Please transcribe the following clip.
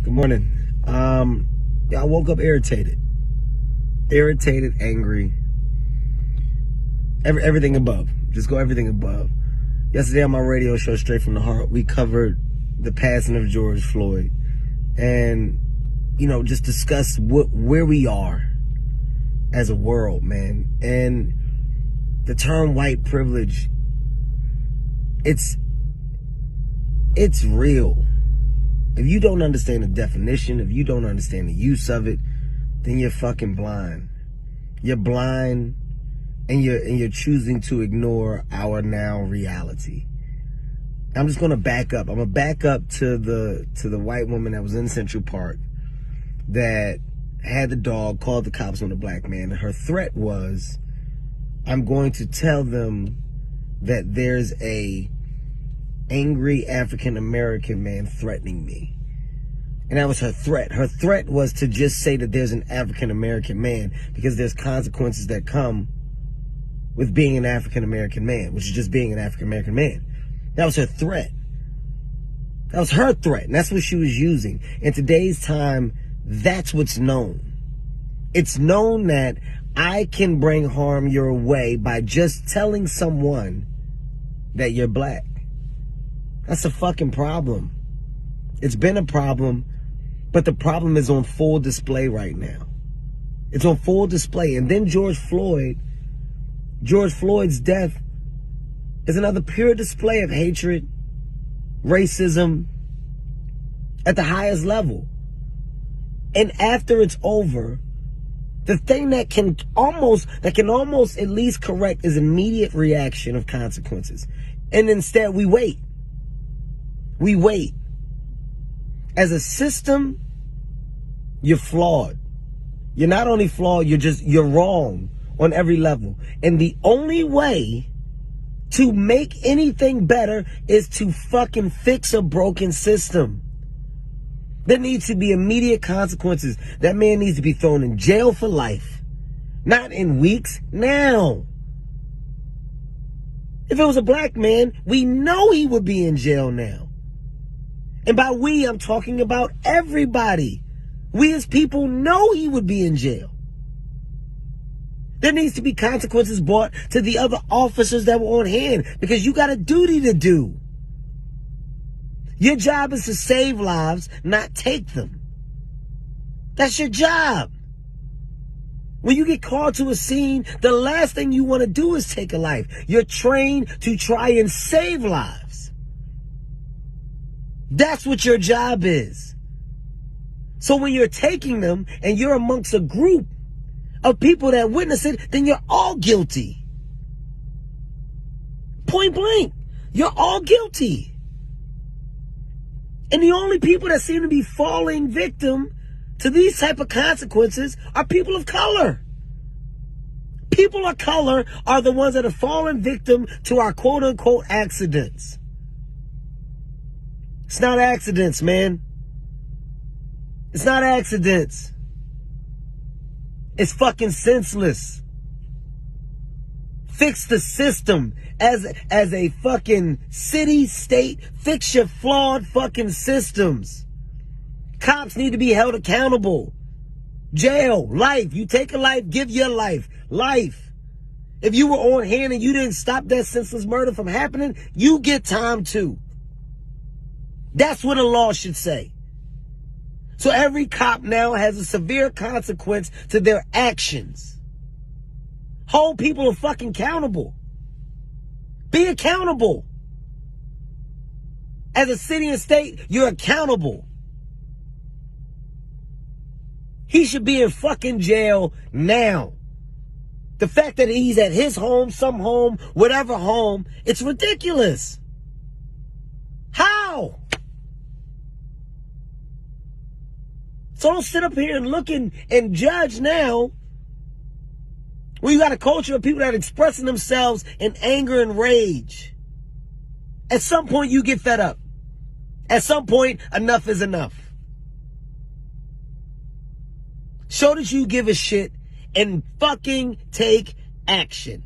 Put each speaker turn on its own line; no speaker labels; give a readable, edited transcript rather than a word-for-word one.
Good morning. Yeah, I woke up irritated, angry, everything above. Just go everything above. Yesterday on my radio show, Straight from the Heart, we covered the passing of George Floyd, and just discussed where we are as a world, man. And the term white privilege, it's real. If you don't understand the definition, if you don't understand the use of it, then you're fucking blind. You're blind, and you're choosing to ignore our now reality. I'm just gonna back up. I'm gonna back up to the white woman that was in Central Park that had the dog, called the cops on the black man. And her threat was, I'm going to tell them that there's a angry African American man threatening me. And that was her threat. Her threat was to just say that there's an African American man, because there's consequences that come with being an African American man, which is just being an African American man. That was her threat. That was her threat, and that's what she was using. In today's time, that's what's known. It's known that I can bring harm your way by just telling someone that you're black. That's a fucking problem. It's been a problem, but the problem is on full display right now. It's on full display. And then George Floyd's death is another pure display of hatred, racism at the highest level. And after it's over, the thing that can almost at least correct is immediate reaction of consequences. And instead we wait. We wait. As a system, you're flawed. You're not only flawed, you're wrong on every level. And the only way to make anything better is to fucking fix a broken system. There needs to be immediate consequences. That man needs to be thrown in jail for life. Not in weeks, now. If it was a black man, we know he would be in jail now. And by we, I'm talking about everybody. We as people know he would be in jail. There needs to be consequences brought to the other officers that were on hand, because you got a duty to do. Your job is to save lives, not take them. That's your job. When you get called to a scene, the last thing you want to do is take a life. You're trained to try and save lives. That's what your job is. So when you're taking them and you're amongst a group of people that witness it, then you're all guilty. Point blank. You're all guilty. And the only people that seem to be falling victim to these type of consequences are people of color. People of color are the ones that are falling victim to our quote-unquote accidents. It's not accidents, man. It's not accidents. It's fucking senseless. Fix the system as a fucking city, state. Fix your flawed fucking systems. Cops need to be held accountable. Jail, life. You take a life, give your life. Life. If you were on hand and you didn't stop that senseless murder from happening, you get time too. That's what a law should say. So every cop now has a severe consequence to their actions. Hold people fucking accountable. Be accountable. As a city and state, you're accountable. He should be in fucking jail now. The fact that he's at his home, some home, whatever home, it's ridiculous. How? So don't sit up here and look and judge now. When you got a culture of people that are expressing themselves in anger and rage. At some point you get fed up. At some point, enough is enough. Show that you give a shit and fucking take action.